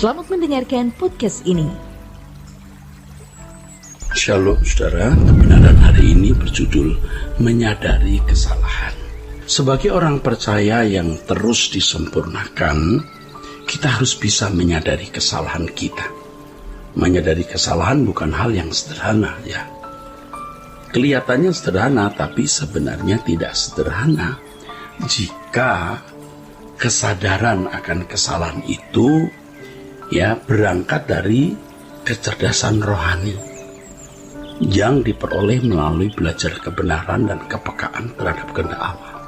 Selamat mendengarkan podcast ini. Shalom saudara, kebenaran hari ini berjudul Menyadari Kesalahan. Sebagai orang percaya yang terus disempurnakan, kita harus bisa menyadari kesalahan kita. Menyadari kesalahan bukan hal yang sederhana ya. Kelihatannya sederhana, tapi sebenarnya tidak sederhana jika kesadaran akan kesalahan itu ya berangkat dari kecerdasan rohani yang diperoleh melalui belajar kebenaran dan kepekaan terhadap kehendak Allah.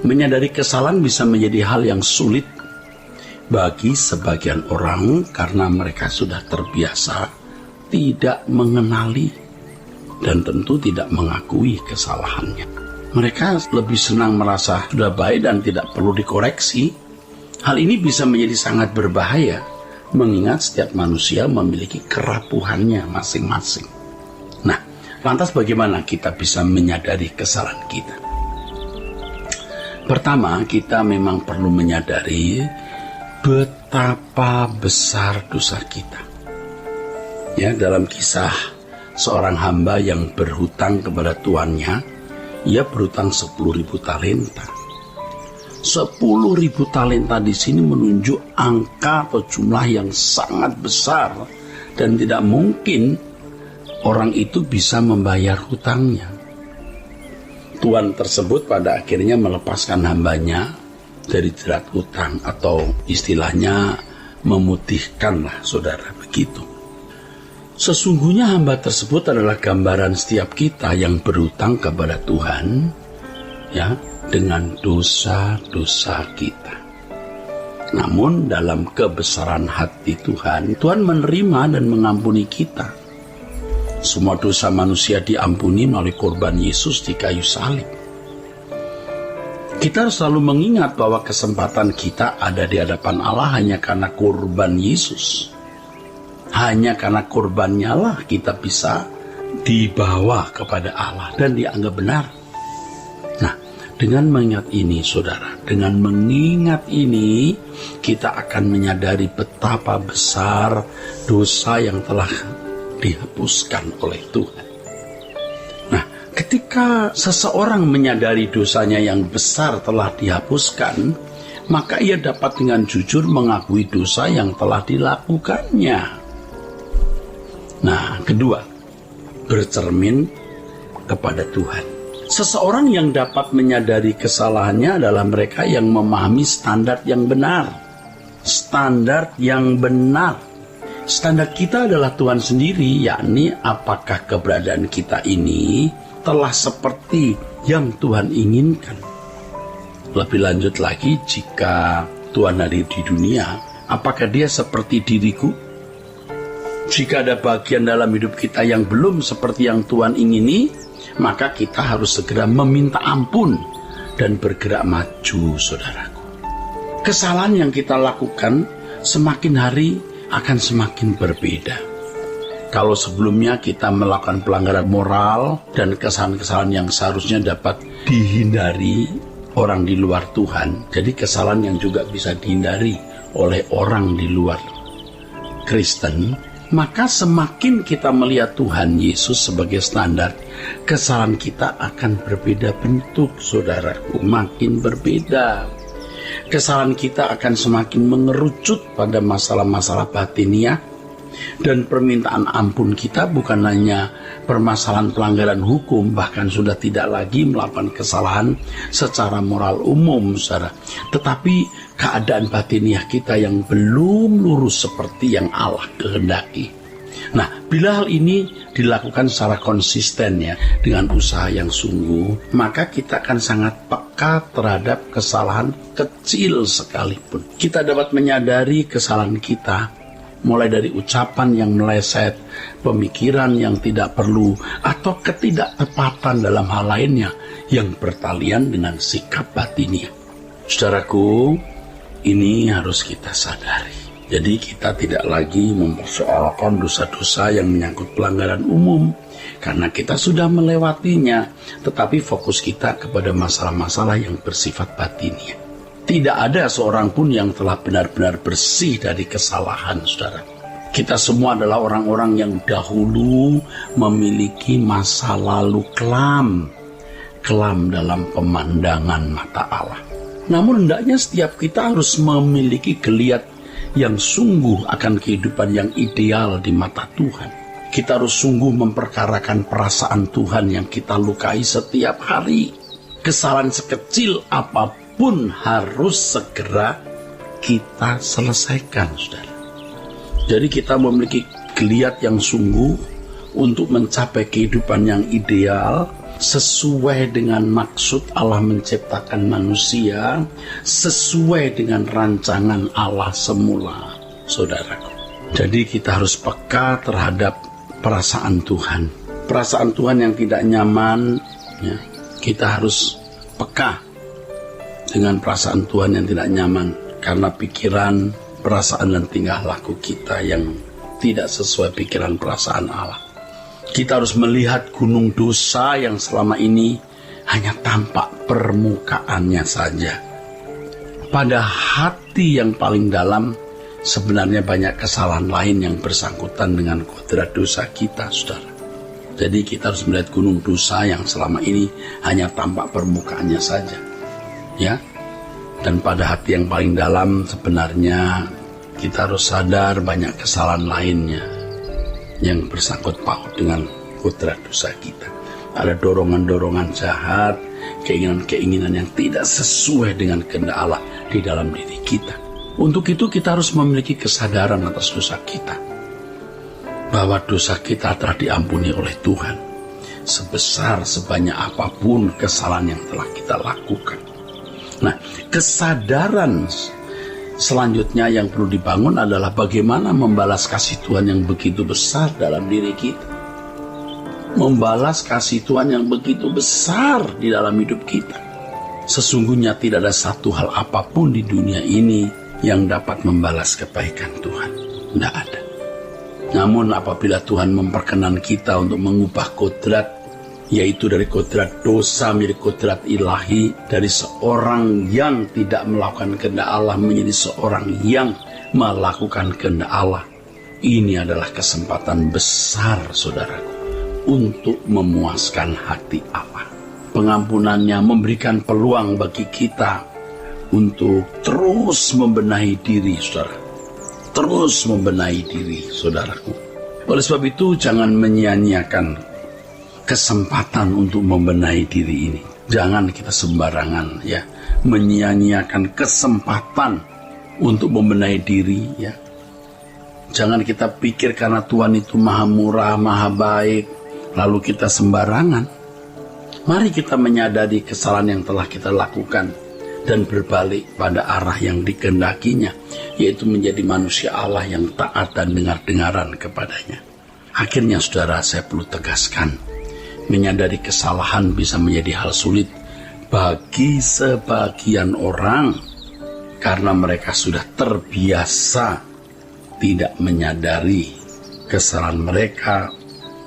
Menyadari kesalahan bisa menjadi hal yang sulit bagi sebagian orang karena mereka sudah terbiasa tidak mengenali dan tentu tidak mengakui kesalahannya. Mereka lebih senang merasa sudah baik dan tidak perlu dikoreksi. Hal ini bisa menjadi sangat berbahaya mengingat setiap manusia memiliki kerapuhannya masing-masing. Nah, lantas bagaimana kita bisa menyadari kesalahan kita? Pertama, kita memang perlu menyadari betapa besar dosa kita. Ya, dalam kisah seorang hamba yang berhutang kepada tuannya, ia berhutang 10.000 talenta. 10.000 talenta di sini menunjuk angka atau jumlah yang sangat besar dan tidak mungkin orang itu bisa membayar hutangnya. Tuan tersebut pada akhirnya melepaskan hambanya dari jerat hutang atau istilahnya memutihkanlah saudara begitu. Sesungguhnya hamba tersebut adalah gambaran setiap kita yang berhutang kepada Tuhan ya dengan dosa-dosa kita. Namun dalam kebesaran hati Tuhan menerima dan mengampuni kita. Semua dosa manusia diampuni melalui korban Yesus di kayu salib. Kita harus selalu mengingat bahwa kesempatan kita ada di hadapan Allah hanya karena korban Yesus. Hanya karena korbannya lah kita bisa dibawa kepada Allah dan dianggap benar. Nah, dengan mengingat ini saudara, dengan mengingat ini kita akan menyadari betapa besar dosa yang telah dihapuskan oleh Tuhan. Ketika seseorang menyadari dosanya yang besar telah dihapuskan, maka ia dapat dengan jujur mengakui dosa yang telah dilakukannya. Nah, kedua, bercermin kepada Tuhan. Seseorang yang dapat menyadari kesalahannya adalah mereka yang memahami standar yang benar. Standar yang benar. Standar kita adalah Tuhan sendiri, yakni apakah keberadaan kita ini telah seperti yang Tuhan inginkan. Lebih lanjut lagi, jika Tuhan hadir di dunia, apakah dia seperti diriku? Jika ada bagian dalam hidup kita yang belum seperti yang Tuhan ingini, maka kita harus segera meminta ampun dan bergerak maju, saudaraku. Kesalahan yang kita lakukan semakin hari akan semakin berbeda. Kalau sebelumnya kita melakukan pelanggaran moral dan kesalahan-kesalahan yang seharusnya dapat dihindari orang di luar Tuhan, jadi kesalahan yang juga bisa dihindari oleh orang di luar Kristen, maka semakin kita melihat Tuhan Yesus sebagai standar, kesalahan kita akan berbeda bentuk, saudaraku, makin berbeda. Kesalahan kita akan semakin mengerucut pada masalah-masalah batiniah. Dan permintaan ampun kita bukan hanya permasalahan pelanggaran hukum, bahkan sudah tidak lagi melakukan kesalahan secara moral umum, saudara. Tetapi keadaan batiniah kita yang belum lurus seperti yang Allah kehendaki. Nah, bila hal ini dilakukan secara konsisten ya, dengan usaha yang sungguh, maka kita akan sangat peka terhadap kesalahan kecil sekalipun. Kita dapat menyadari kesalahan kita, mulai dari ucapan yang meleset, pemikiran yang tidak perlu, atau ketidaktepatan dalam hal lainnya yang bertalian dengan sikap batinnya. Saudaraku, ini harus kita sadari. Jadi kita tidak lagi mempersoalkan dosa-dosa yang menyangkut pelanggaran umum, karena kita sudah melewatinya, tetapi fokus kita kepada masalah-masalah yang bersifat batinnya. Tidak ada seorang pun yang telah benar-benar bersih dari kesalahan, saudara. Kita semua adalah orang-orang yang dahulu memiliki masa lalu kelam dalam pemandangan mata Allah. Namun hendaknya setiap kita harus memiliki geliat yang sungguh akan kehidupan yang ideal di mata Tuhan. Kita harus sungguh memperkarakan perasaan Tuhan yang kita lukai setiap hari. Kesalahan sekecil apapun harus segera kita selesaikan, saudara. Jadi kita memiliki geliat yang sungguh untuk mencapai kehidupan yang ideal sesuai dengan maksud Allah menciptakan manusia, sesuai dengan rancangan Allah semula, saudaraku. Jadi kita harus peka terhadap perasaan Tuhan. Perasaan Tuhan yang tidak nyaman, ya, kita harus peka dengan perasaan Tuhan yang tidak nyaman karena pikiran, perasaan dan tingkah laku kita yang tidak sesuai pikiran perasaan Allah. Kita harus melihat gunung dosa yang selama ini hanya tampak permukaannya saja. Pada hati yang paling dalam sebenarnya banyak kesalahan lain yang bersangkutan dengan kodrat dosa kita, saudara. Jadi kita harus melihat gunung dosa yang selama ini hanya tampak permukaannya saja, ya. Dan pada hati yang paling dalam sebenarnya kita harus sadar banyak kesalahan lainnya yang bersangkut paut dengan kodrat dosa kita. Ada dorongan-dorongan jahat, keinginan-keinginan yang tidak sesuai dengan kehendak Allah di dalam diri kita. Untuk itu kita harus memiliki kesadaran atas dosa kita, bahwa dosa kita telah diampuni oleh Tuhan sebesar sebanyak apapun kesalahan yang telah kita lakukan. Nah, kesadaran selanjutnya yang perlu dibangun adalah bagaimana membalas kasih Tuhan yang begitu besar dalam diri kita. Membalas kasih Tuhan yang begitu besar di dalam hidup kita. Sesungguhnya tidak ada satu hal apapun di dunia ini yang dapat membalas kebaikan Tuhan. Tidak ada. Namun apabila Tuhan memperkenan kita untuk mengubah kodrat, yaitu dari kodrat dosa menjadi kodrat ilahi, dari seorang yang tidak melakukan kehendak Allah menjadi seorang yang melakukan kehendak Allah. Ini adalah kesempatan besar, saudaraku, untuk memuaskan hati Allah. Pengampunannya memberikan peluang bagi kita untuk terus membenahi diri, saudara. Terus membenahi diri, saudaraku. Oleh sebab itu jangan menyia-nyiakan kesempatan untuk membenahi diri ini. Jangan kita sembarangan, ya, menyia-nyiakan kesempatan untuk membenahi diri, ya. Jangan kita pikir karena Tuhan itu maha murah, maha baik, lalu kita sembarangan. Mari kita menyadari kesalahan yang telah kita lakukan dan berbalik pada arah yang dikehendakinya, yaitu menjadi manusia Allah yang taat dan dengar-dengaran kepadanya. Akhirnya, saudara, saya perlu tegaskan, menyadari kesalahan bisa menjadi hal sulit bagi sebagian orang karena mereka sudah terbiasa tidak menyadari kesalahan mereka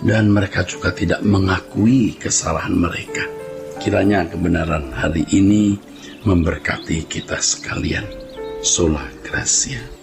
dan mereka juga tidak mengakui kesalahan mereka. Kiranya kebenaran hari ini memberkati kita sekalian. Sola Gracia.